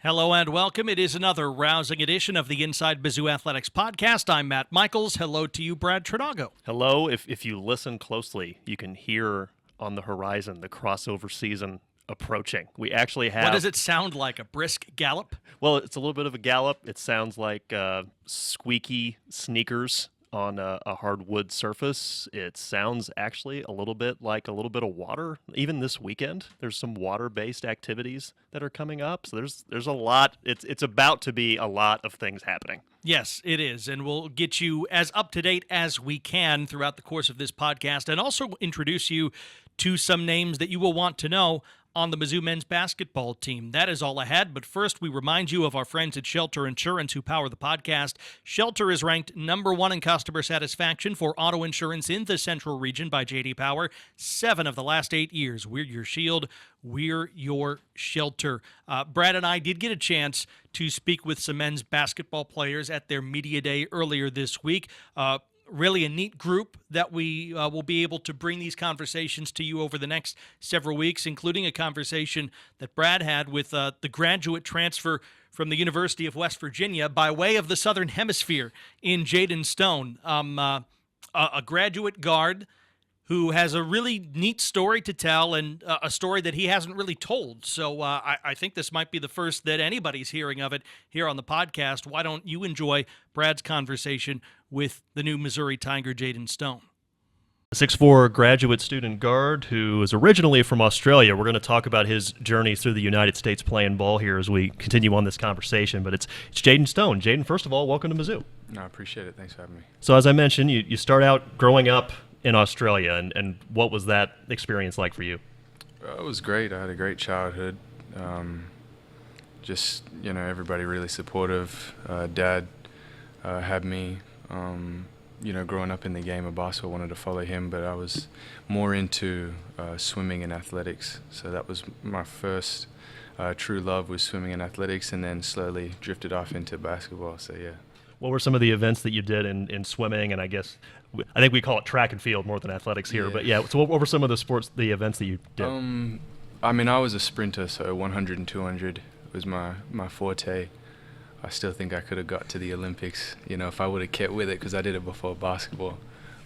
Hello and welcome. It is another rousing edition of the Inside Mizzou Athletics podcast. I'm Matt Michaels. Hello to you, Brad Trinago. Hello. If you listen closely, you can hear on the horizon the crossover season approaching. We actually have... What does it sound like, a brisk gallop? Well, it's a little bit of a gallop. It sounds like squeaky sneakers on a hardwood surface. It sounds actually a little bit like a little bit of water. Even this weekend, there's some water-based activities that are coming up. So there's a lot. It's about to be a lot of things happening. Yes, it is, and we'll get you as up-to-date as we can throughout the course of this podcast and also introduce you to some names that you will want to know on the Mizzou men's basketball team. That is all ahead, but first we remind you of our friends at Shelter Insurance who power the podcast. Shelter is ranked number 1 in customer satisfaction for auto insurance in the Central Region by J.D. Power. 7 of the last 8 years. We're your shield. We're your shelter. Brad and I did get a chance to speak with some men's basketball players at their media day earlier this week. Really a neat group that we will be able to bring these conversations to you over the next several weeks, including a conversation that Brad had with the graduate transfer from the University of West Virginia by way of the Southern Hemisphere in Jayden Stone, a graduate guard who has a really neat story to tell and a story that he hasn't really told. So I think this might be the first that anybody's hearing of it here on the podcast. Why don't you enjoy Brad's conversation with the new Missouri Tiger, Jayden Stone? A 6'4" graduate student guard who is originally from Australia. We're going to talk about his journey through the United States playing ball here as we continue on this conversation. But it's Jayden Stone. Jayden, first of all, welcome to Mizzou. No, I appreciate it. Thanks for having me. So as I mentioned, you start out growing up in Australia, and what was that experience like for you? It was great. I had a great childhood. Just, everybody really supportive. Dad had me, growing up in the game of basketball, wanted to follow him, but I was more into swimming and athletics. So that was my first true love, was swimming and athletics, and then slowly drifted off into basketball. So, yeah. What were some of the events that you did in swimming? And I think we call it track and field more than athletics here. Yeah. But yeah, so what were some of the events that you did? I was a sprinter, so 100 and 200 was my forte. I still think I could have got to the Olympics, if I would have kept with it, because I did it before basketball.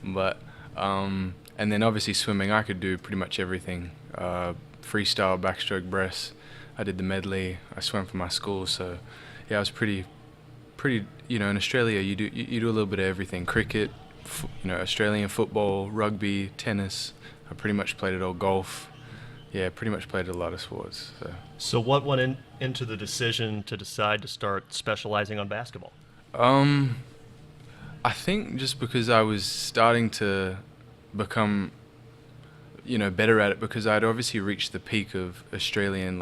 But and then obviously swimming, I could do pretty much everything. Freestyle, backstroke, breast. I did the medley. I swam for my school, so yeah, I was pretty. In Australia, you do a little bit of everything. Cricket, Australian football, rugby, tennis. I pretty much played it all. Golf. Yeah, pretty much played a lot of sports. So what went into the decision to decide to start specializing on basketball? I think just because I was starting to become, better at it, because I'd obviously reached the peak of Australian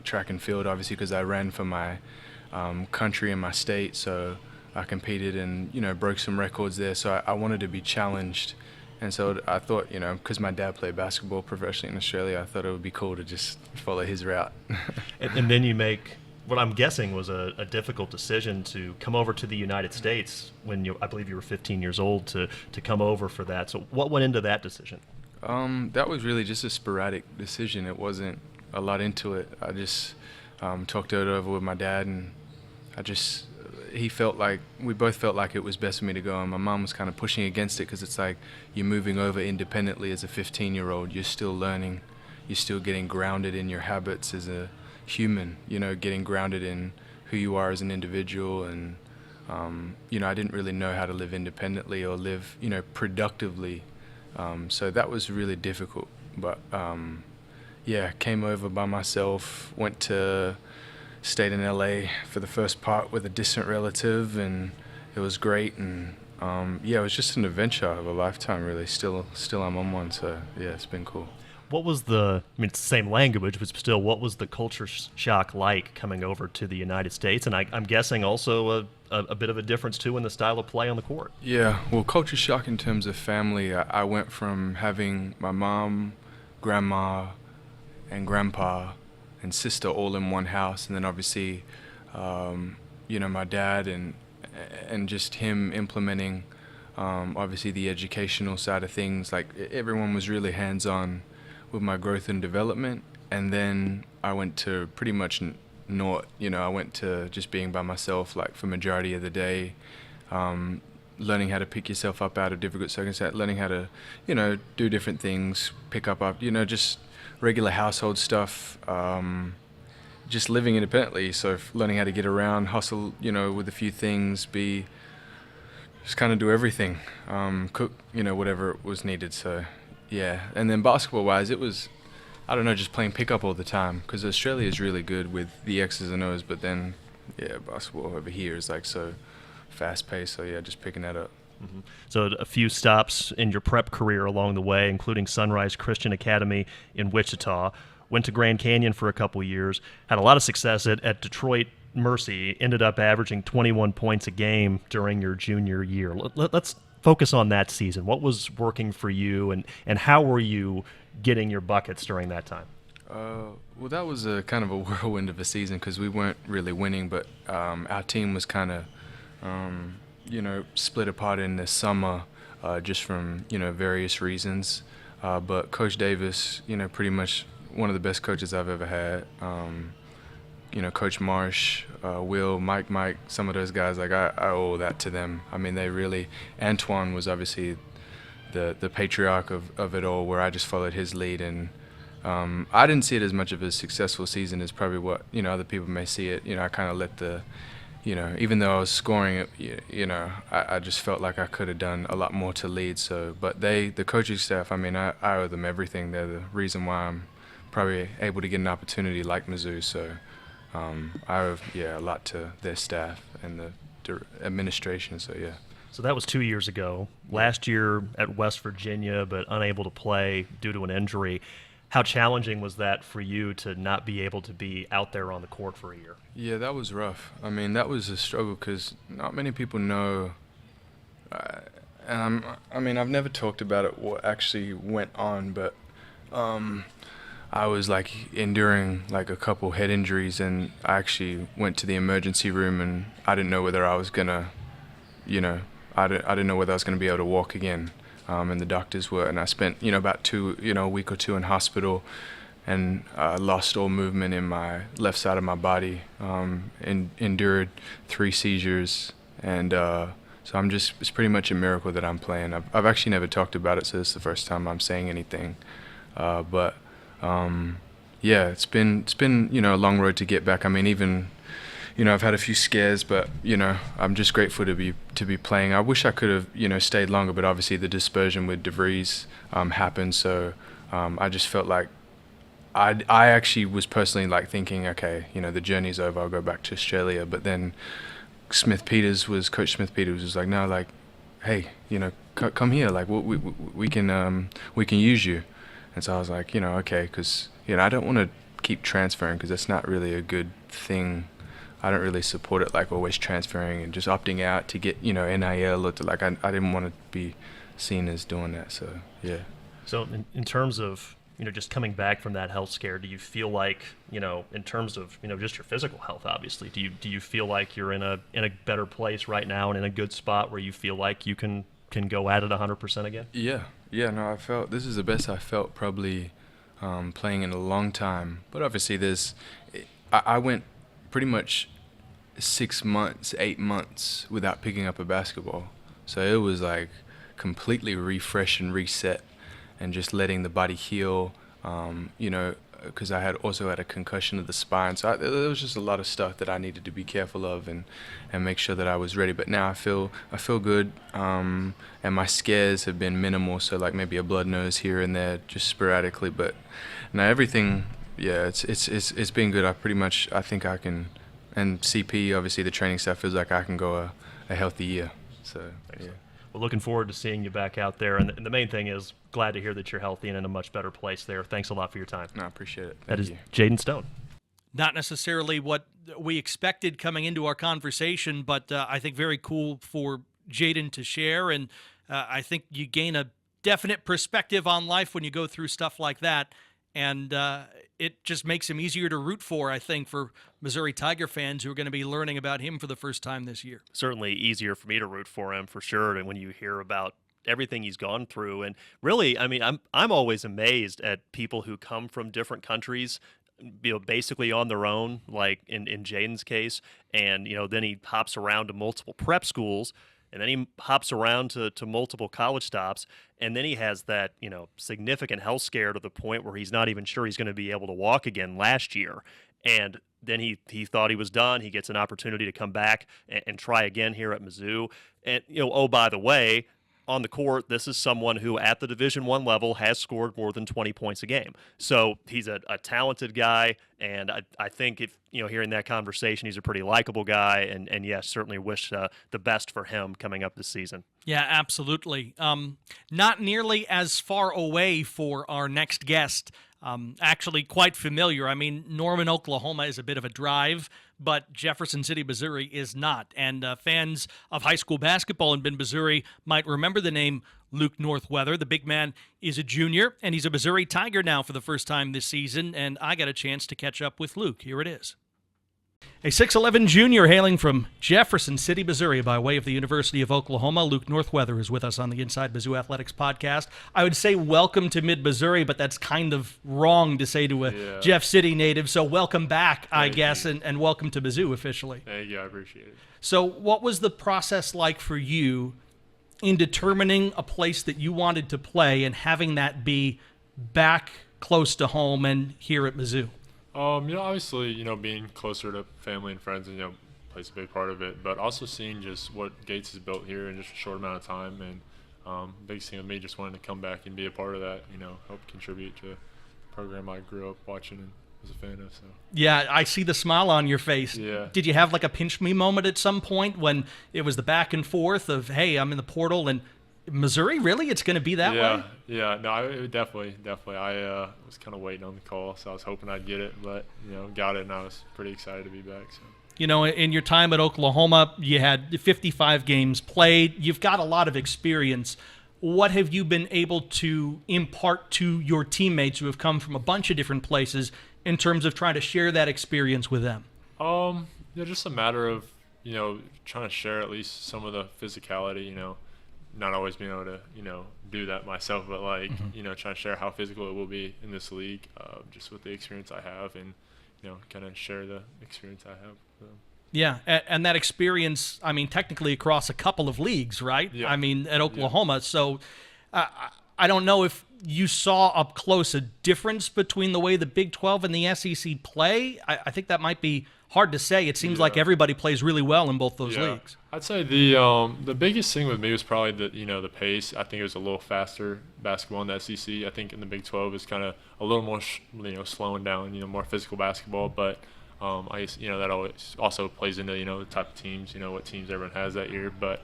track and field, obviously because I ran for my country and my state, so I competed and broke some records there. So I wanted to be challenged, and so I thought, because my dad played basketball professionally in Australia, I thought it would be cool to just follow his route. and then you make what I'm guessing was a difficult decision to come over to the United States when I believe you were 15 years old to come over for that. So what went into that decision? That was really just a sporadic decision. It wasn't a lot into it. I just talked it over with my dad, and we both felt like it was best for me to go, and my mom was kind of pushing against it, because it's like you're moving over independently as a 15-year-old. You're still learning. You're still getting grounded in your habits as a human, getting grounded in who you are as an individual. And, I didn't really know how to live independently or live, productively. So that was really difficult. But, came over by myself, stayed in LA for the first part with a distant relative, and it was great. And it was just an adventure of a lifetime, really. Still I'm on one, so yeah, it's been cool. What was it's the same language, but still, what was the culture shock like coming over to the United States? And I'm guessing also a bit of a difference, too, in the style of play on the court. Yeah, well, culture shock in terms of family, I went from having my mom, grandma, and grandpa and sister all in one house, and then obviously, my dad and just him implementing, obviously the educational side of things. Like, everyone was really hands-on with my growth and development. And then I went to pretty much naught. I went to just being by myself, like, for majority of the day, learning how to pick yourself up out of difficult circumstances, learning how to, do different things, pick up, just regular household stuff, just living independently. So learning how to get around, hustle, with a few things, just kind of do everything, cook, whatever was needed. So, yeah. And then basketball-wise, it was, I don't know, just playing pickup all the time, because Australia is really good with the X's and O's, but then, basketball over here is like so fast-paced. So, yeah, just picking that up. Mm-hmm. So a few stops in your prep career along the way, including Sunrise Christian Academy in Wichita. Went to Grand Canyon for a couple years. Had a lot of success at Detroit Mercy. Ended up averaging 21 points a game during your junior year. Let's focus on that season. What was working for you, and how were you getting your buckets during that time? Well, that was a kind of a whirlwind of a season, because we weren't really winning, but our team was kind of, split apart in the summer, just from, various reasons. But Coach Davis, pretty much one of the best coaches I've ever had. Coach Marsh, Will, Mike, some of those guys, like, I owe that to them. I mean, they really, Antoine was obviously the patriarch of it all, where I just followed his lead. And I didn't see it as much of a successful season as probably what, other people may see it. I kind of let the, even though I was scoring it, I just felt like I could have done a lot more to lead. So, but the coaching staff, I mean, I owe them everything. They're the reason why I'm probably able to get an opportunity like Mizzou. So I owe, a lot to their staff and the administration. So, yeah. So that was 2 years ago. Last year at West Virginia, but unable to play due to an injury. How challenging was that for you to not be able to be out there on the court for a year? Yeah, that was rough. I mean, that was a struggle, because not many people know. And I've never talked about it, what actually went on, but I was like enduring like a couple head injuries, and I actually went to the emergency room, and I didn't know whether I was gonna, I didn't know whether I was gonna be able to walk again. And the doctors were, and I spent, about a week or two in hospital, and lost all movement in my left side of my body, endured 3 seizures, and so it's pretty much a miracle that I'm playing. I've actually never talked about it, so this is the first time I'm saying anything, but it's been a long road to get back. I mean, even, I've had a few scares, but, I'm just grateful to be playing. I wish I could have, stayed longer, but obviously the dispersion with DeVries happened. So I just felt like I actually was personally like thinking, okay, the journey's over, I'll go back to Australia. But then Coach Smith Peters was like, no, like, hey, come here, like we can use you. And so I was like, okay, because, I don't want to keep transferring, because that's not really a good thing. I don't really support it, like always transferring and just opting out to get, NIL, or to, like, I didn't want to be seen as doing that. So, yeah. So in terms of, just coming back from that health scare, do you feel like, in terms of, just your physical health, obviously, do you feel like you're in a better place right now and in a good spot where you feel like you can go at it 100% again? Yeah. No, I felt this is the best I felt probably playing in a long time. But obviously I went pretty much 6 months, 8 months without picking up a basketball. So it was like completely refresh and reset, and just letting the body heal, because I had also had a concussion of the spine. So there was just a lot of stuff that I needed to be careful of and make sure that I was ready. But now I feel good, and my scares have been minimal. So like maybe a blood nose here and there, just sporadically. But now everything, it's been good. I think I can, and CP, obviously the training staff feels like I can go a healthy year. So, yeah. Well, looking forward to seeing you back out there. And the main thing is, glad to hear that you're healthy and in a much better place there. Thanks a lot for your time. No, I appreciate it. That is Jayden Stone. Not necessarily what we expected coming into our conversation, but I think very cool for Jayden to share. And I think you gain a definite perspective on life when you go through stuff like that. And it just makes him easier to root for, I think, for Missouri Tiger fans who are going to be learning about him for the first time this year. Certainly easier for me to root for him, for sure. And when you hear about everything he's gone through, and really, I mean, I'm always amazed at people who come from different countries, basically on their own, like in Jayden's case, and then he hops around to multiple prep schools, and then he hops around to multiple college stops, and then he has that significant health scare to the point where he's not even sure he's going to be able to walk again last year, and then he thought he was done. He gets an opportunity to come back and try again here at Mizzou, and oh, by the way, on the court, this is someone who at the Division I level has scored more than 20 points a game. So he's a talented guy, and I think if hearing that conversation, he's a pretty likable guy, and yes, certainly wish the best for him coming up this season. Yeah, absolutely. Not nearly as far away for our next guest. Actually quite familiar. I mean, Norman, Oklahoma is a bit of a drive, but Jefferson City, Missouri is not. And fans of high school basketball in Missouri might remember the name Luke Northweather. The big man is a junior, and he's a Missouri Tiger now for the first time this season, and I got a chance to catch up with Luke. Here it is. A 6'11 junior hailing from Jefferson City, Missouri, by way of the University of Oklahoma. Luke Northweather is with us on the Inside Mizzou Athletics podcast. I would say welcome to mid-Missouri, but that's kind of wrong to say to a Jeff City native. So welcome back, I guess, and welcome to Mizzou officially. Thank you. I appreciate it. So what was the process like for you in determining a place that you wanted to play and having that be back close to home and here at Mizzou? Obviously, being closer to family and friends, and plays a big part of it. But also seeing just what Gates has built here in just a short amount of time, and biggest thing with me just wanting to come back and be a part of that. Help contribute to the program I grew up watching and was a fan of. So. Yeah, I see the smile on your face. Yeah. Did you have like a pinch me moment at some point when it was the back and forth of, hey, I'm in the portal and Missouri, really? It's going to be that way? Yeah. No, definitely. I was kind of waiting on the call, so I was hoping I'd get it, but, got it, and I was pretty excited to be back. So. In your time at Oklahoma, you had 55 games played. You've got a lot of experience. What have you been able to impart to your teammates who have come from a bunch of different places in terms of trying to share that experience with them? Just a matter of, trying to share at least some of the physicality, not always being able to, do that myself, but trying to share how physical it will be in this league, just with the experience I have, and kind of share the experience I have. Yeah, and that experience, I mean, technically across a couple of leagues, right? Yeah. I mean, at Oklahoma. Yeah. So I don't know if you saw up close a difference between the way the Big 12 and the SEC play. I think that might be hard to say. It seems like everybody plays really well in both those leagues. I'd say the biggest thing with me was probably the pace. I think it was a little faster basketball in the SEC. I think in the Big 12 is kind of a little more slowing down, more physical basketball. But I guess that always also plays into the type of teams, what teams everyone has that year. But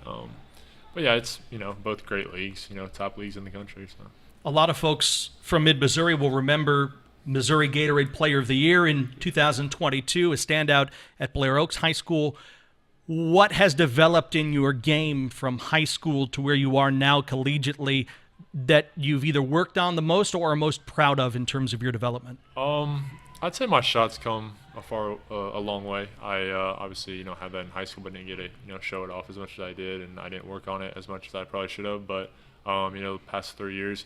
yeah, it's both great leagues, top leagues in the country. So a lot of folks from mid-Missouri will remember Missouri Gatorade Player of the Year in 2022, a standout at Blair Oaks High School. What has developed in your game from high school to where you are now collegiately that you've either worked on the most or are most proud of in terms of your development? I'd say my shots come a long way. I obviously had that in high school, but didn't get to show it off as much as I did, and I didn't work on it as much as I probably should have. But the past 3 years,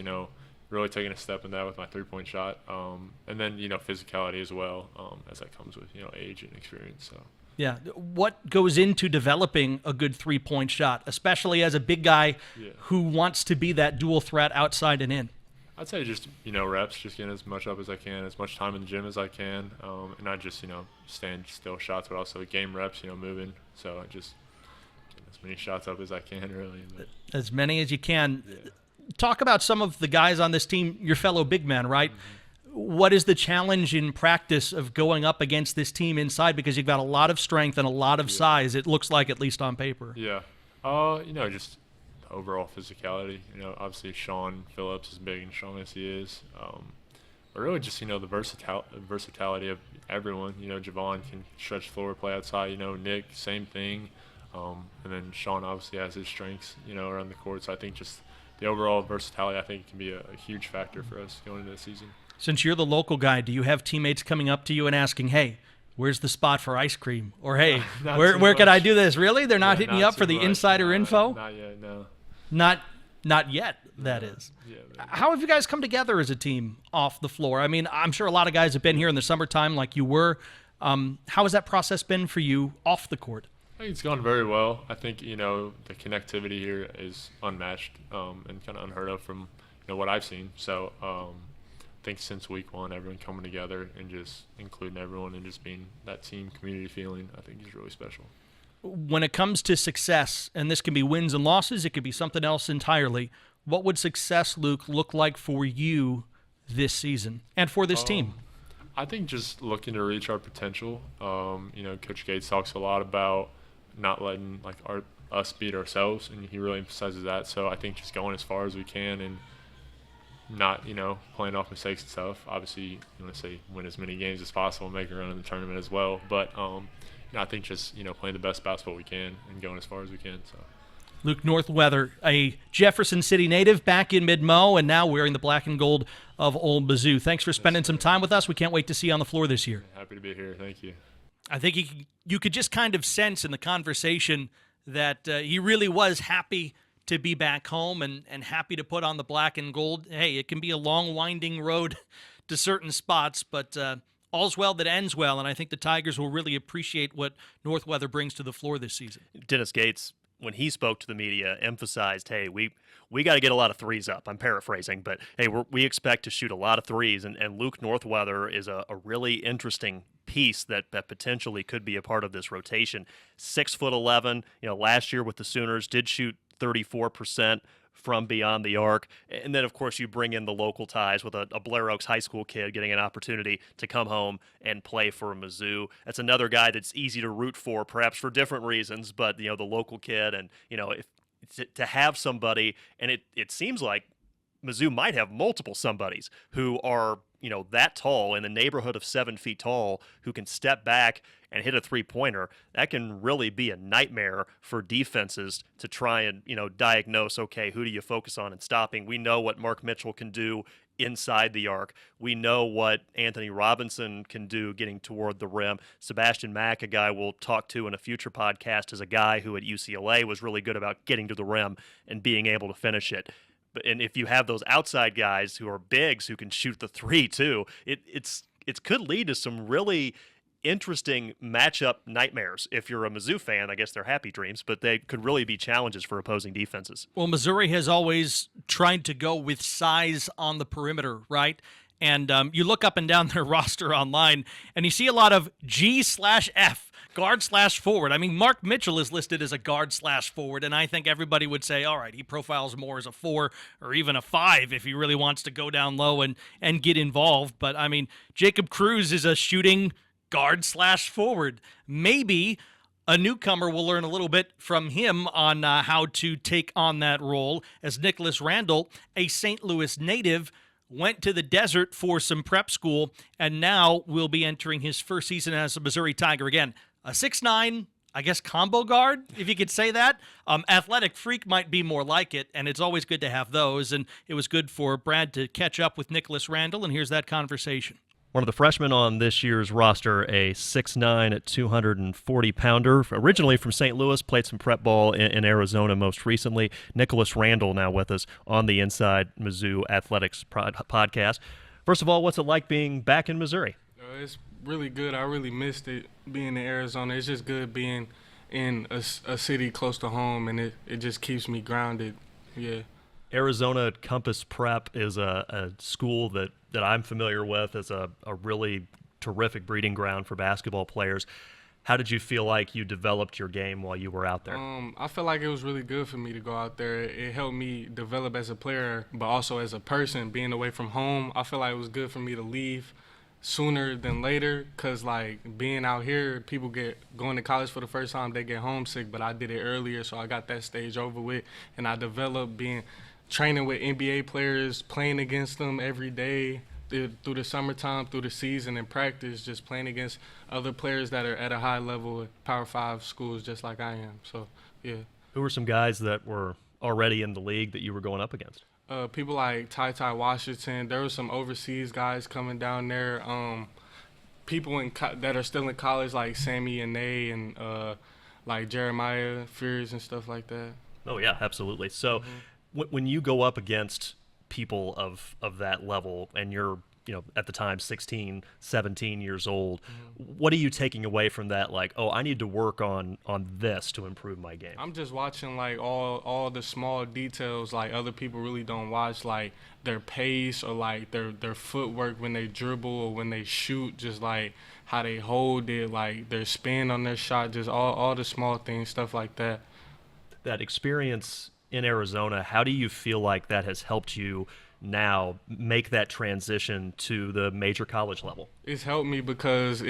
really taking a step in that with my three-point shot, and then physicality as well, as that comes with age and experience. So. Yeah, what goes into developing a good three-point shot, especially as a big guy who wants to be that dual threat outside and in? I'd say just reps, just getting as much up as I can, as much time in the gym as I can, and not just stand still shots, but also game reps, moving. So I just get as many shots up as I can, really. But, as many as you can. Yeah. Talk about some of the guys on this team, your fellow big men, right? Mm-hmm. What is the challenge in practice of going up against this team inside? Because you've got a lot of strength and a lot of size, it looks like, at least on paper. Yeah. Just overall physicality. Obviously Sean Phillips, as big and strong as he is. But really just, the versatility of everyone. Javon can stretch the floor, play outside. Nick, same thing. And then Sean obviously has his strengths, around the court. So I think just the overall versatility, I think, can be a huge factor for us going into the season. Since you're the local guy, do you have teammates coming up to you and asking, hey, where's the spot for ice cream? Or, hey, where can I do this? Really? They're not hitting you up for the insider info? Not yet, no. Not Not yet, that is. Yeah, How have you guys come together as a team off the floor? I mean, I'm sure a lot of guys have been here in the summertime like you were. How has that process been for you off the court? I think it's gone very well. I think, the connectivity here is unmatched and kind of unheard of from, what I've seen. So I think since week one, everyone coming together and just including everyone and just being that team community feeling, I think is really special. When it comes to success, and this can be wins and losses, it could be something else entirely, what would success, Luke, look like for you this season and for this team? I think just looking to reach our potential. Coach Gates talks a lot about not letting us beat ourselves, and he really emphasizes that. So I think just going as far as we can and not playing off mistakes and stuff. Obviously, you want to say win as many games as possible, make a run in the tournament as well. But I think just playing the best basketball we can and going as far as we can. So. Luke Northweather, a Jefferson City native, back in mid-Mo, and now wearing the black and gold of Old Mizzou. Thanks for spending some time with us. We can't wait to see you on the floor this year. Happy to be here. Thank you. I think you could just kind of sense in the conversation that he really was happy to be back home and happy to put on the black and gold. Hey, it can be a long, winding road to certain spots, but all's well that ends well, and I think the Tigers will really appreciate what Northweather brings to the floor this season. Dennis Gates, when he spoke to the media, emphasized, hey, we got to get a lot of threes up. I'm paraphrasing, but hey, we expect to shoot a lot of threes, and Luke Northweather is a really interesting piece that potentially could be a part of this rotation. 6'11", last year with the Sooners did shoot 34% from beyond the arc. And then, of course, you bring in the local ties with a Blair Oaks High School kid getting an opportunity to come home and play for Mizzou. That's another guy that's easy to root for, perhaps for different reasons, but, the local kid. And, to have somebody, and it seems like Mizzou might have multiple somebodies who are, that tall, in the neighborhood of 7 feet tall, who can step back and hit a three-pointer. That can really be a nightmare for defenses to try and, diagnose, okay, who do you focus on in stopping? We know what Mark Mitchell can do inside the arc. We know what Anthony Robinson can do getting toward the rim. Sebastian Mack, a guy we'll talk to in a future podcast, is a guy who at UCLA was really good about getting to the rim and being able to finish it. And if you have those outside guys who are bigs who can shoot the three too, it could lead to some really interesting matchup nightmares. If you're a Mizzou fan, I guess they're happy dreams, but they could really be challenges for opposing defenses. Well, Missouri has always tried to go with size on the perimeter, right? And you look up and down their roster online, and you see a lot of G/F, guard/forward. I mean, Mark Mitchell is listed as a guard/forward, and I think everybody would say, all right, he profiles more as a 4 or even a 5 if he really wants to go down low and get involved. But, I mean, Jacob Cruz is a shooting guard/forward. Maybe a newcomer will learn a little bit from him on how to take on that role, as Nicholas Randall, a St. Louis native, went to the desert for some prep school and now will be entering his first season as a Missouri Tiger. Again, a 6'9", I guess, combo guard, if you could say that. Athletic freak might be more like it, and it's always good to have those. And it was good for Brad to catch up with Nicholas Randall, and here's that conversation. One of the freshmen on this year's roster, a 6'9", 240-pounder, originally from St. Louis, played some prep ball in Arizona most recently. Nicholas Randall now with us on the Inside Mizzou Athletics podcast. First of all, what's it like being back in Missouri? It's really good. I really missed it being in Arizona. It's just good being in a city close to home, and it just keeps me grounded. Yeah. Arizona Compass Prep is a school that I'm familiar with as a really terrific breeding ground for basketball players. How did you feel like you developed your game while you were out there? I feel like it was really good for me to go out there. It helped me develop as a player, but also as a person. Being away from home, I feel like it was good for me to leave sooner than later, because being out here, people going to college for the first time, they get homesick, but I did it earlier, so I got that stage over with, and I developed training with NBA players, playing against them every day through the summertime, through the season and practice, just playing against other players that are at a high level at Power 5 schools just like I am. So, yeah. Who were some guys that were already in the league that you were going up against? People like Ty Washington. There were some overseas guys coming down there. People that are still in college like Sammy and Nay and like Jeremiah Fears and stuff like that. Oh, yeah, absolutely. So When you go up against people of that level, and you're at the time 16, 17 years old, what are you taking away from that? Like, oh, I need to work on this to improve my game. I'm just watching like all the small details like other people really don't watch, like their pace or like their footwork when they dribble or when they shoot, just like how they hold it, like their spin on their shot, just all the small things, stuff like that. That experience in Arizona, how do you feel like that has helped you now make that transition to the major college level? It's helped me because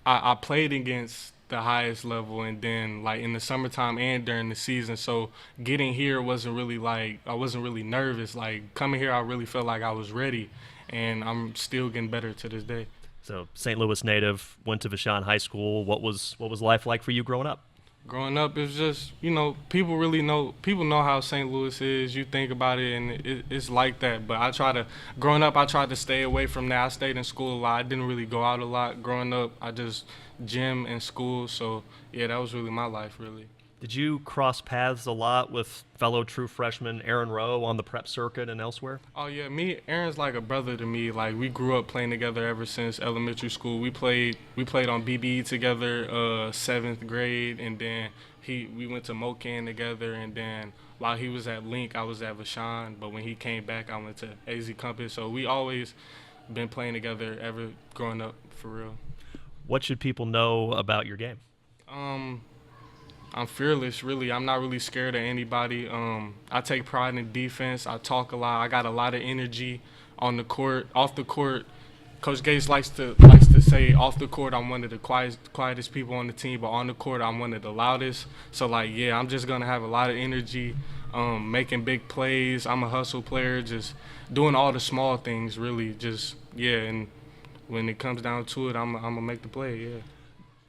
I played against the highest level, and then like in the summertime and during the season, so getting here wasn't really like, I wasn't really nervous. Like coming here, I really felt like I was ready, and I'm still getting better to this day. So St. Louis native, went to Vashon High School. What was life like for you growing up? Growing up, it's just, people know how St. Louis is. You think about it, and it's like that. But growing up, I tried to stay away from that. I stayed in school a lot. I didn't really go out a lot. Growing up, I just gym and school. So, yeah, that was really my life, really. Did you cross paths a lot with fellow true freshman Aaron Rowe on the prep circuit and elsewhere? Oh, yeah, Aaron's like a brother to me. Like, we grew up playing together ever since elementary school. We played on MBB together 7th grade, and then we went to Mocan together, and then while he was at Link, I was at Vashon, but when he came back, I went to AZ Compass. So we always been playing together ever growing up, for real. What should people know about your game? I'm fearless, really. I'm not really scared of anybody. I take pride in defense. I talk a lot. I got a lot of energy on the court. Off the court, Coach Gates likes to say, off the court, I'm one of the quietest people on the team, but on the court, I'm one of the loudest. So, like, yeah, I'm just going to have a lot of energy, making big plays. I'm a hustle player, just doing all the small things, really. Just, yeah, and when it comes down to it, I'm going to make the play, yeah.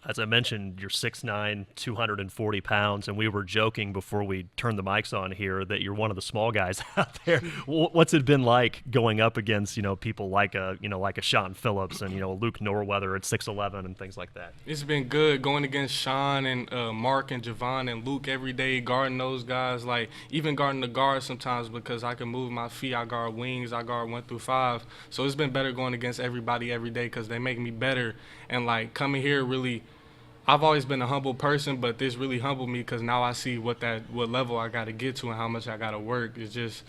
As I mentioned, you're 6'9", 240 pounds, and we were joking before we turned the mics on here that you're one of the small guys out there. What's it been like going up against, people like a Sean Phillips and, Luke Northweather at 6'11" and things like that? It's been good going against Sean and Mark and Javon and Luke every day, guarding those guys, like even guarding the guards sometimes because I can move my feet. I guard wings. I guard 1 through 5. So it's been better going against everybody every day because they make me better. And, like, coming here really, I've always been a humble person, but this really humbled me because now I see what level I got to get to and how much I got to work. It's just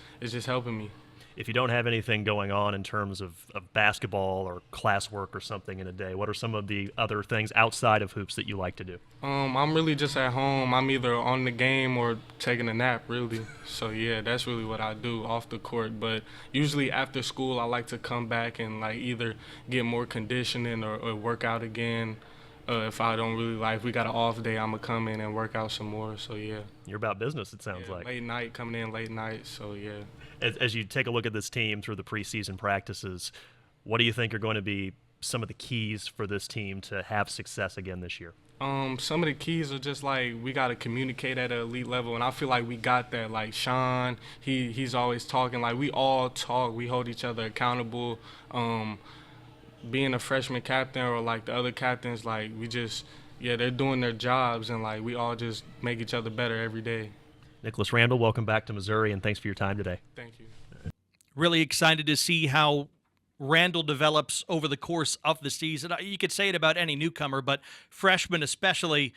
helping me. If you don't have anything going on in terms of basketball or classwork or something in a day, what are some of the other things outside of hoops that you like to do? I'm really just at home. I'm either on the game or taking a nap, really. So, yeah, that's really what I do off the court. But usually after school, I like to come back and, like, either get more conditioning or work out again. If I don't really if we got an off day, I'm going to come in and work out some more. So, yeah. You're about business, it sounds like. Late night, coming in late night. So, yeah. As you take a look at this team through the preseason practices, what do you think are going to be some of the keys for this team to have success again this year? Some of the keys are just like we got to communicate at an elite level, and I feel like we got that. Like Sean, he's always talking. Like we all talk. We hold each other accountable. Being a freshman captain or like the other captains, like they're doing their jobs, and like we all just make each other better every day. Nicholas Randall, welcome back to Missouri, and thanks for your time today. Thank you. Really excited to see how Randall develops over the course of the season. You could say it about any newcomer, but freshmen especially,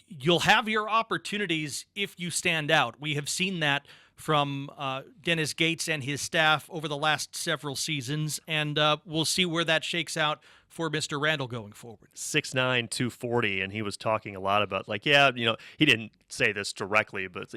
you'll have your opportunities if you stand out. We have seen that from Dennis Gates and his staff over the last several seasons, and we'll see where that shakes out for Mr. Randall going forward. 6'9", 240, and he was talking a lot about, like, he didn't say this directly, but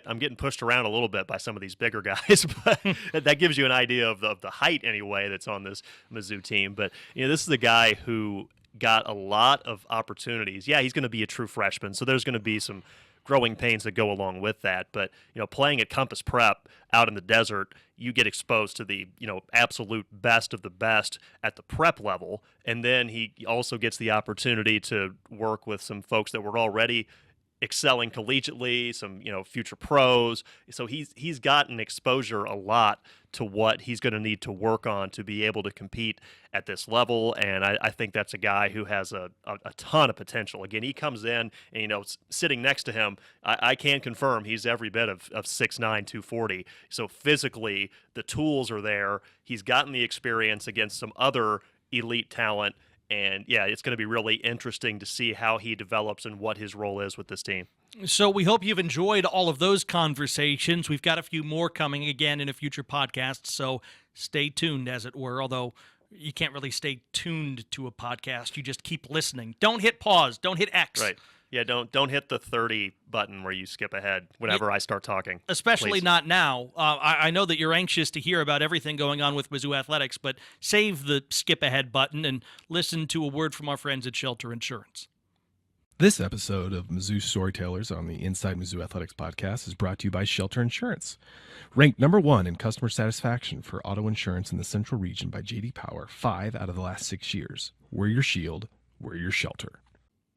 I'm getting pushed around a little bit by some of these bigger guys, but that gives you an idea of the height anyway that's on this Mizzou team. But this is a guy who got a lot of opportunities. Yeah, he's going to be a true freshman, so there's going to be some growing pains that go along with that. But, playing at Compass Prep out in the desert, you get exposed to the, absolute best of the best at the prep level. And then he also gets the opportunity to work with some folks that were already excelling collegiately, some future pros. So he's gotten exposure a lot to what he's going to need to work on to be able to compete at this level. And I think that's a guy who has a ton of potential. Again, he comes in and, sitting next to him, I can confirm he's every bit of 6'9", 240. So physically, the tools are there. He's gotten the experience against some other elite talent. And, yeah, it's going to be really interesting to see how he develops and what his role is with this team. So we hope you've enjoyed all of those conversations. We've got a few more coming again in a future podcast, so stay tuned, as it were, although you can't really stay tuned to a podcast. You just keep listening. Don't hit pause. Don't hit X. Right. Yeah, don't hit the 30 button where you skip ahead whenever I start talking. Especially please. not now. I know that you're anxious to hear about everything going on with Mizzou Athletics, but save the skip ahead button and listen to a word from our friends at Shelter Insurance. This episode of Mizzou Storytellers on the Inside Mizzou Athletics podcast is brought to you by Shelter Insurance. Ranked number 1 in customer satisfaction for auto insurance in the Central Region by J.D. Power 5 out of the last 6 years. We're your shield. We're your shelter.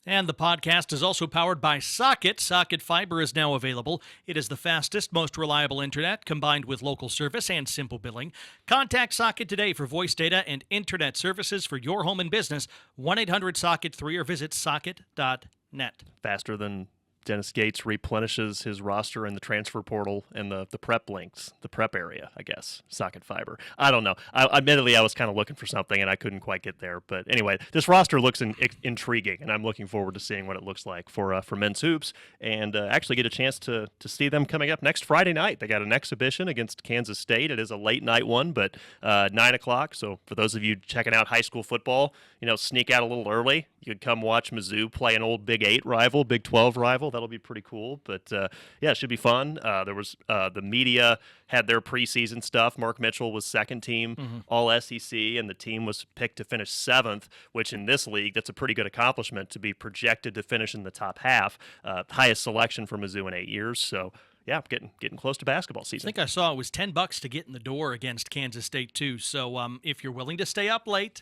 And the podcast is also powered by Socket. Socket Fiber is now available. It is the fastest, most reliable internet, combined with local service and simple billing. Contact Socket today for voice data and internet services for your home and business. 1-800-SOCKET-3 or visit socket.net. Faster than Dennis Gates replenishes his roster in the transfer portal and the prep links, the prep area, I guess, Socket Fiber. I don't know. Admittedly, I was kind of looking for something, and I couldn't quite get there. But anyway, this roster looks intriguing, and I'm looking forward to seeing what it looks like for men's hoops, and actually get a chance to see them coming up next Friday night. They got an exhibition against Kansas State. It is a late night one, but 9 o'clock. So for those of you checking out high school football, sneak out a little early. You could come watch Mizzou play an old Big 8 rival, Big 12 rival. That'll be pretty cool. But, yeah, it should be fun. There was the media had their preseason stuff. Mark Mitchell was second team All-SEC, and the team was picked to finish 7th, which in this league, that's a pretty good accomplishment to be projected to finish in the top half. Highest selection for Mizzou in 8 years. So, yeah, getting close to basketball season. I think I saw it was $10 to get in the door against Kansas State, too. So if you're willing to stay up late,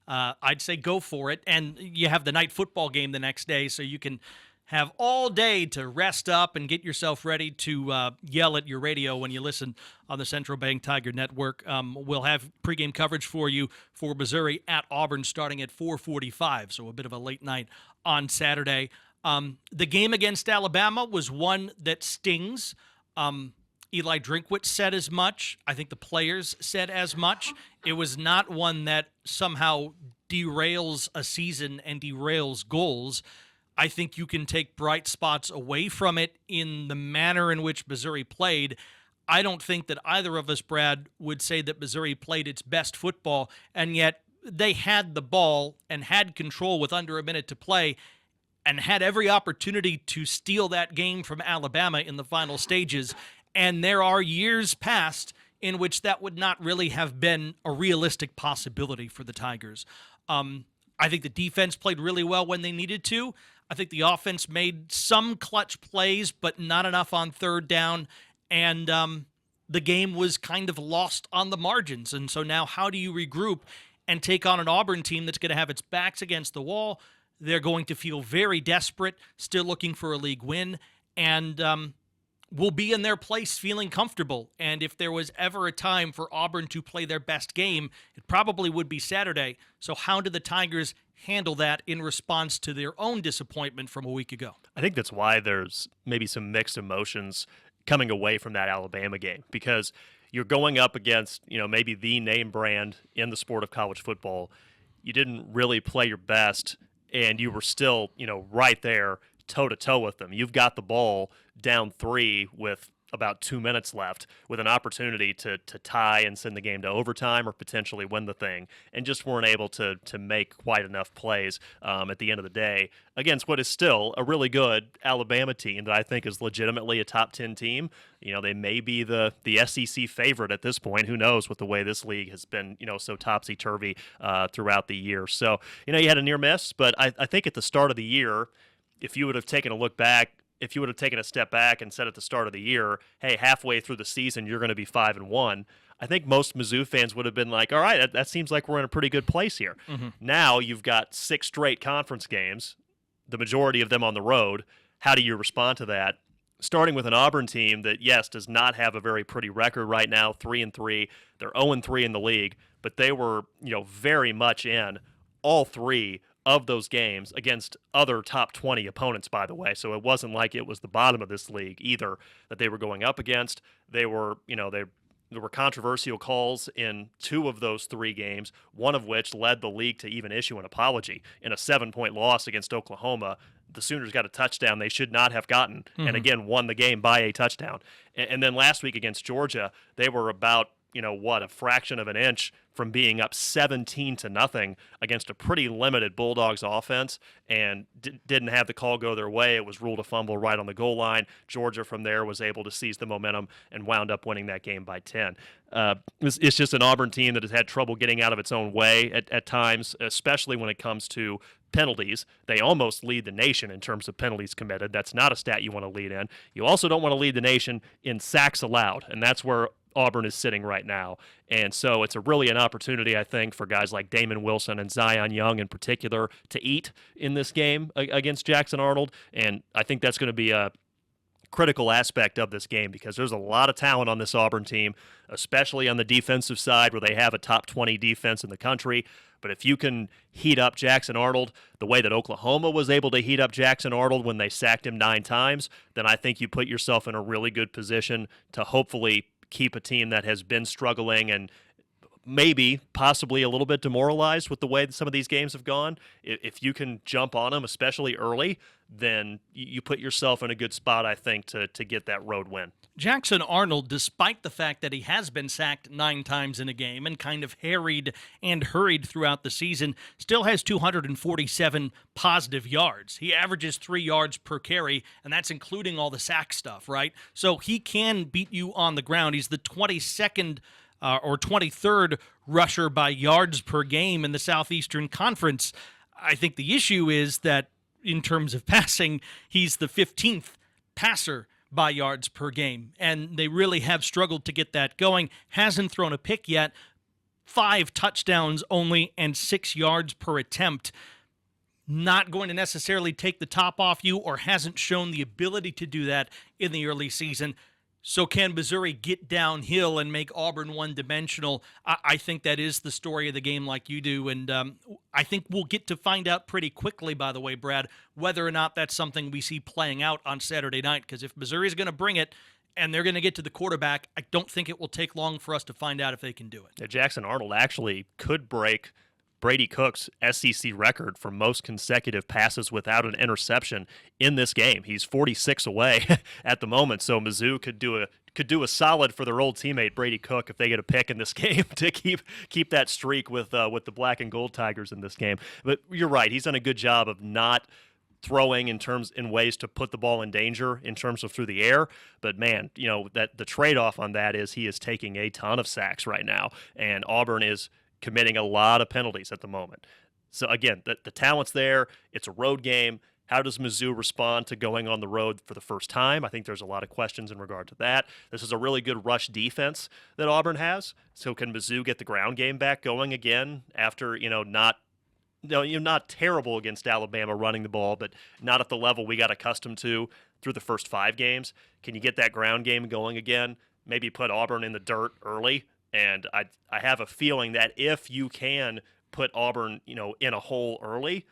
I'd say go for it. And you have the night football game the next day, so you can have all day to rest up and get yourself ready to yell at your radio when you listen on the Central Bank Tiger Network. We'll have pregame coverage for you for Missouri at Auburn starting at 4:45, so a bit of a late night on Saturday. The game against Alabama was one that stings. Eli Drinkwitz said as much. I think the players said as much. It was not one that somehow derails a season and derails goals. I think you can take bright spots away from it in the manner in which Missouri played. I don't think that either of us, Brad, would say that Missouri played its best football, and yet they had the ball and had control with under a minute to play and had every opportunity to steal that game from Alabama in the final stages. And there are years past in which that would not really have been a realistic possibility for the Tigers. I think the defense played really well when they needed to. I think the offense made some clutch plays, but not enough on third down. And the game was kind of lost on the margins. And so now how do you regroup and take on an Auburn team that's going to have its backs against the wall? They're going to feel very desperate, still looking for a league win, and will be in their place feeling comfortable. And if there was ever a time for Auburn to play their best game, it probably would be Saturday. So how did the Tigers handle that in response to their own disappointment from a week ago? I think that's why there's maybe some mixed emotions coming away from that Alabama game, because you're going up against, maybe the name brand in the sport of college football. You didn't really play your best, and you were still, right there toe-to-toe with them. You've got the ball down 3 with about 2 minutes left, with an opportunity to tie and send the game to overtime or potentially win the thing, and just weren't able to make quite enough plays at the end of the day against what is still a really good Alabama team that I think is legitimately a top 10 team. They may be the SEC favorite at this point. Who knows with the way this league has been, so topsy-turvy throughout the year. So, you had a near miss, but I think at the start of the year, if you would have taken a step back and said at the start of the year, hey, halfway through the season, you're going to be 5-1, I think most Mizzou fans would have been like, all right, that seems like we're in a pretty good place here. Mm-hmm. Now you've got 6 straight conference games, the majority of them on the road. how do you respond to that? Starting with an Auburn team that, yes, does not have a very pretty record right now, 3-3. They're 0-3 in the league, but they were, very much in all three of those games against other top 20 opponents, by the way. So it wasn't like it was the bottom of this league either that they were going up against. They were, there were controversial calls in 2 of those 3 games, one of which led the league to even issue an apology in a 7-point loss against Oklahoma. The Sooners got a touchdown they should not have gotten, and again won the game by a touchdown. And then last week against Georgia, they were about a fraction of an inch from being up 17-0 against a pretty limited Bulldogs offense, and didn't have the call go their way. It was ruled a fumble right on the goal line. Georgia from there was able to seize the momentum and wound up winning that game by 10. It's just an Auburn team that has had trouble getting out of its own way at times, especially when it comes to penalties. They almost lead the nation in terms of penalties committed. That's not a stat you want to lead in. You also don't want to lead the nation in sacks allowed, and that's where Auburn is sitting right now. And so it's really an opportunity, I think, for guys like Damon Wilson and Zion Young in particular to eat in this game against Jackson Arnold. And I think that's going to be a critical aspect of this game because there's a lot of talent on this Auburn team, especially on the defensive side where they have a top 20 defense in the country. But if you can heat up Jackson Arnold the way that Oklahoma was able to heat up Jackson Arnold when they sacked him 9 times, then I think you put yourself in a really good position to hopefully keep a team that has been struggling and maybe possibly a little bit demoralized with the way that some of these games have gone. If you can jump on them, especially early, then you put yourself in a good spot, I think, to get that road win. Jackson Arnold, despite the fact that he has been sacked 9 times in a game and kind of harried and hurried throughout the season, still has 247 positive yards. He averages 3 yards per carry, and that's including all the sack stuff, right? So he can beat you on the ground. He's the 22nd or 23rd rusher by yards per game in the Southeastern Conference. I think the issue is that in terms of passing, he's the 15th passer by yards per game, and they really have struggled to get that going. Hasn't thrown a pick yet, 5 touchdowns only, and 6 yards per attempt. Not going to necessarily take the top off you, or hasn't shown the ability to do that in the early season. So can Missouri get downhill and make Auburn one-dimensional? I think that is the story of the game like you do, and I think we'll get to find out pretty quickly, by the way, Brad, whether or not that's something we see playing out on Saturday night, because if Missouri's going to bring it and they're going to get to the quarterback, I don't think it will take long for us to find out if they can do it. Yeah, Jackson Arnold actually could break Brady Cook's SEC record for most consecutive passes without an interception in this game. He's 46 away at the moment, so Mizzou could do a solid for their old teammate Brady Cook if they get a pick in this game to keep that streak with the Black and Gold Tigers in this game. But you're right, he's done a good job of not throwing in ways to put the ball in danger in terms of through the air. But man, that the trade-off on that is he is taking a ton of sacks right now, and Auburn is committing a lot of penalties at the moment. So again, the talent's there. It's a road game. How does Mizzou respond to going on the road for the first time? I think there's a lot of questions in regard to that. This is a really good rush defense that Auburn has. So can Mizzou get the ground game back going again after, not terrible against Alabama running the ball, but not at the level we got accustomed to through the first 5 games? Can you get that ground game going again? Maybe put Auburn in the dirt early? And I have a feeling that if you can put Auburn, in a hole early,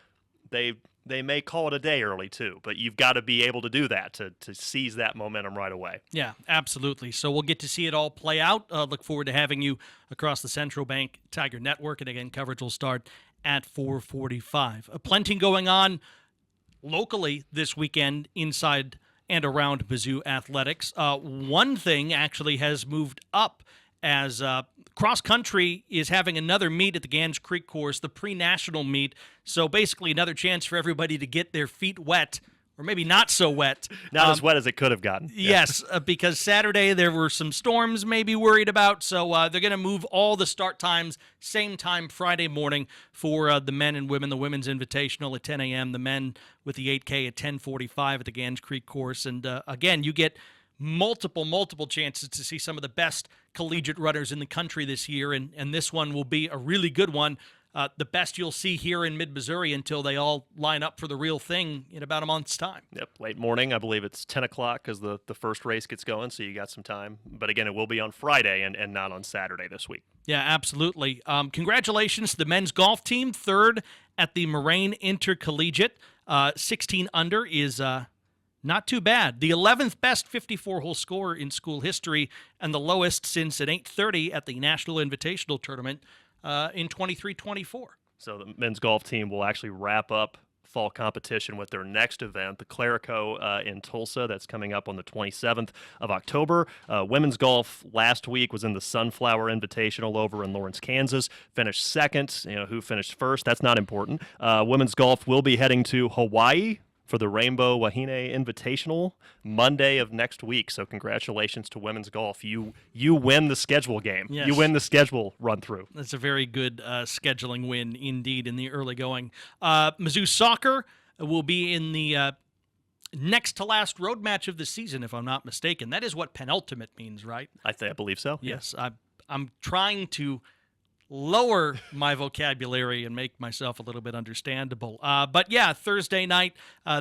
they may call it a day early too. But you've got to be able to do that to seize that momentum right away. Yeah, absolutely. So we'll get to see it all play out. Look forward to having you across the Central Bank Tiger Network. And again, coverage will start at 4:45. Plenty going on locally this weekend inside and around Mizzou athletics. One thing actually has moved up as cross country is having another meet at the Gans Creek course, the pre-national meet. So basically another chance for everybody to get their feet wet, or maybe not so wet. Not as wet as it could have gotten. Yes, because Saturday there were some storms maybe worried about, so they're going to move all the start times, same time Friday morning for the men and women. The Women's Invitational at 10 a.m., the men with the 8K at 10:45 at the Gans Creek course. And again, you get multiple chances to see some of the best collegiate runners in the country this year, and this one will be a really good one. the best you'll see here in mid-Missouri until they all line up for the real thing in about a month's time. Yep, late morning. I believe it's 10 o'clock because the first race gets going, so you got some time. But again, it will be on Friday and not on Saturday this week. Yeah, absolutely. Congratulations to the men's golf team, third at the Moraine Intercollegiate. 16 under is not too bad. The 11th best 54-hole score in school history and the lowest since an 830 at the National Invitational Tournament in 23-24. So the men's golf team will actually wrap up fall competition with their next event, the Clerico in Tulsa. That's coming up on the 27th of October. Women's golf last week was in the Sunflower Invitational over in Lawrence, Kansas. Finished second. Who finished first? That's not important. Women's golf will be heading to Hawaii for the Rainbow Wahine Invitational Monday of next week. So congratulations to women's golf. You win the schedule game. Yes. You win the schedule run through. That's a very good scheduling win indeed in the early going. Mizzou soccer will be in the next to last road match of the season, if I'm not mistaken. That is what penultimate means, right? I believe so. Yes. I'm trying to lower my vocabulary and make myself a little bit understandable. But yeah, Thursday night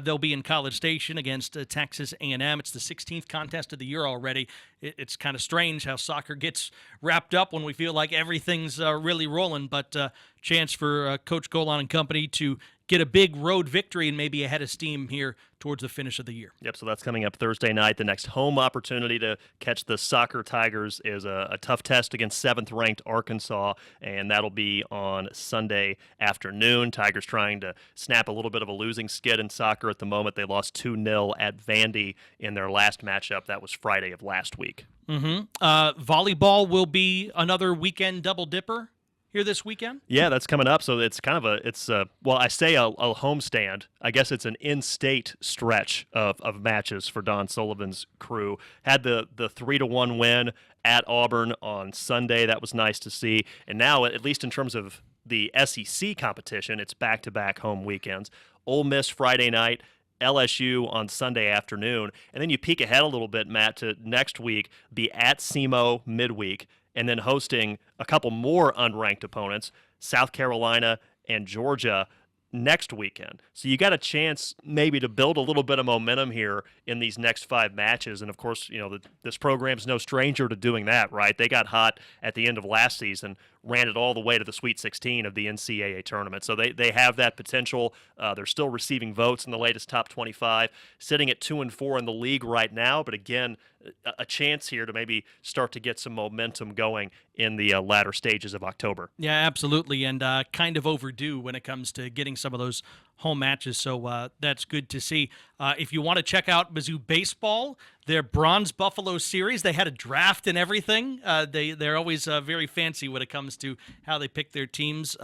they'll be in College Station against Texas A&M. It's the 16th contest of the year already. It's kind of strange how soccer gets wrapped up when we feel like everything's really rolling, but chance for Coach Golan and company to get a big road victory and maybe a head of steam here towards the finish of the year. Yep, so that's coming up Thursday night. The next home opportunity to catch the Soccer Tigers is a tough test against 7th-ranked Arkansas, and that'll be on Sunday afternoon. Tigers trying to snap a little bit of a losing skid in soccer at the moment. They lost 2-0 at Vandy in their last matchup. That was Friday of last week. Volleyball will be another weekend double dipper here this weekend? Yeah, that's coming up. So it's kind of I say a homestand. I guess it's an in-state stretch of matches for Don Sullivan's crew. Had the 3-1 win at Auburn on Sunday. That was nice to see. And now, at least in terms of the SEC competition, it's back-to-back home weekends. Ole Miss Friday night, LSU on Sunday afternoon. And then you peek ahead a little bit, Matt, to next week, be at SEMO midweek, and then hosting a couple more unranked opponents, South Carolina and Georgia, next weekend. So you got a chance maybe to build a little bit of momentum here in these next 5 matches. And, of course, this program's no stranger to doing that, right? They got hot at the end of last season, ran it all the way to the Sweet 16 of the NCAA tournament. So they have that potential. They're still receiving votes in the latest top 25, sitting at 2-4 in the league right now. But again, a chance here to maybe start to get some momentum going in the latter stages of October. Yeah, absolutely, and kind of overdue when it comes to getting some of those home matches, so that's good to see. If you want to check out Mizzou baseball, their Bronze Buffalo series, they had a draft and everything. They're always very fancy when it comes to how they pick their teams.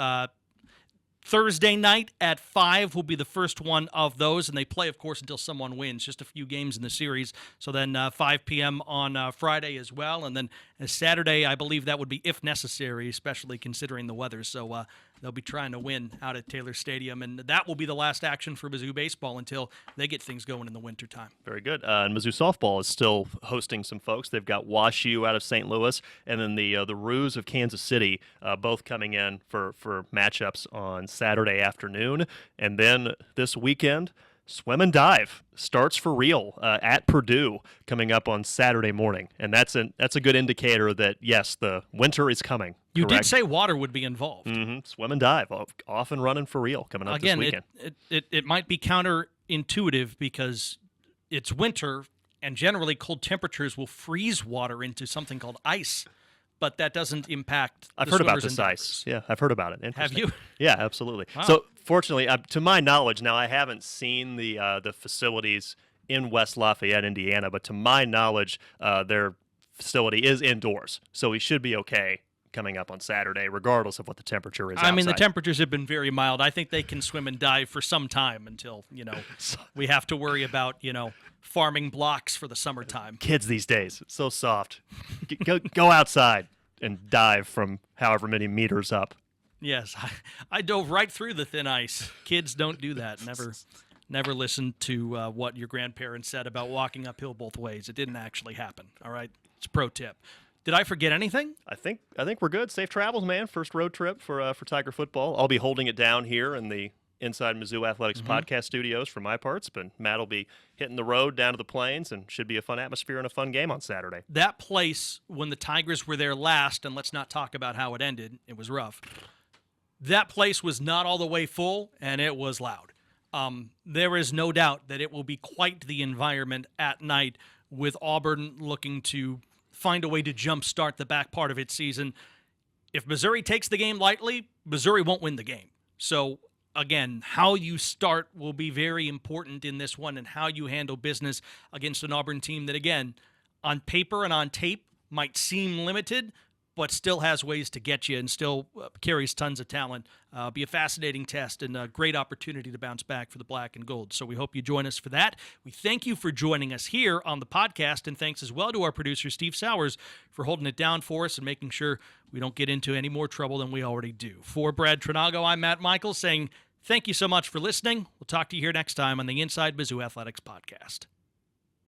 Thursday night at 5 will be the first one of those, and they play, of course, until someone wins. Just a few games in the series. So then 5 p.m. on Friday as well, and then Saturday, I believe that would be if necessary, especially considering the weather. So they'll be trying to win out at Taylor Stadium, and that will be the last action for Mizzou baseball until they get things going in the wintertime. Very good. And Mizzou softball is still hosting some folks. They've got WashU out of St. Louis, and then the Roos of Kansas City, both coming in for matchups on Saturday afternoon. And then this weekend, swim and dive starts for real at Purdue coming up on Saturday morning, and that's a good indicator that yes, the winter is coming. You correct? did say water would be involved. Mm-hmm. Swim and dive off and running for real coming up Again, this weekend. It might be counterintuitive because it's winter and generally cold temperatures will freeze water into something called ice. But that doesn't impact I've the heard about swimmers' this ice. Yeah, I've heard about it. Have Interesting. you? Yeah, absolutely. Wow. So, fortunately, to my knowledge, now I haven't seen the facilities in West Lafayette, Indiana, but to my knowledge, their facility is indoors, so we should be okay coming up on Saturday, regardless of what the temperature is. I mean, the outside. temperatures have been very mild. I think they can swim and dive for some time until we have to worry about farming blocks for the summertime. Kids these days, so soft. Go outside and dive from however many meters up. Yes, I dove right through the thin ice. Kids don't do that. Never listen to what your grandparents said about walking uphill both ways. It didn't actually happen, all right? It's a pro tip. Did I forget anything? I think we're good. Safe travels, man. First road trip for Tiger football. I'll be holding it down here in the Inside Mizzou Athletics podcast studios for my parts, but Matt will be hitting the road down to the plains, and should be a fun atmosphere and a fun game on Saturday. That place, when the Tigers were there last, and let's not talk about how it ended, it was rough. That place was not all the way full, and it was loud. There is no doubt that it will be quite the environment at night, with Auburn looking to find a way to jumpstart the back part of its season. If Missouri takes the game lightly, Missouri won't win the game. So, again, how you start will be very important in this one, and how you handle business against an Auburn team that, again, on paper and on tape might seem limited, but still has ways to get you and still carries tons of talent. Be a fascinating test and a great opportunity to bounce back for the black and gold. So we hope you join us for that. We thank you for joining us here on the podcast, and thanks as well to our producer, Steve Sowers, for holding it down for us and making sure we don't get into any more trouble than we already do. For Brad Trinago, I'm Matt Michaels saying thank you so much for listening. We'll talk to you here next time on the Inside Mizzou Athletics podcast.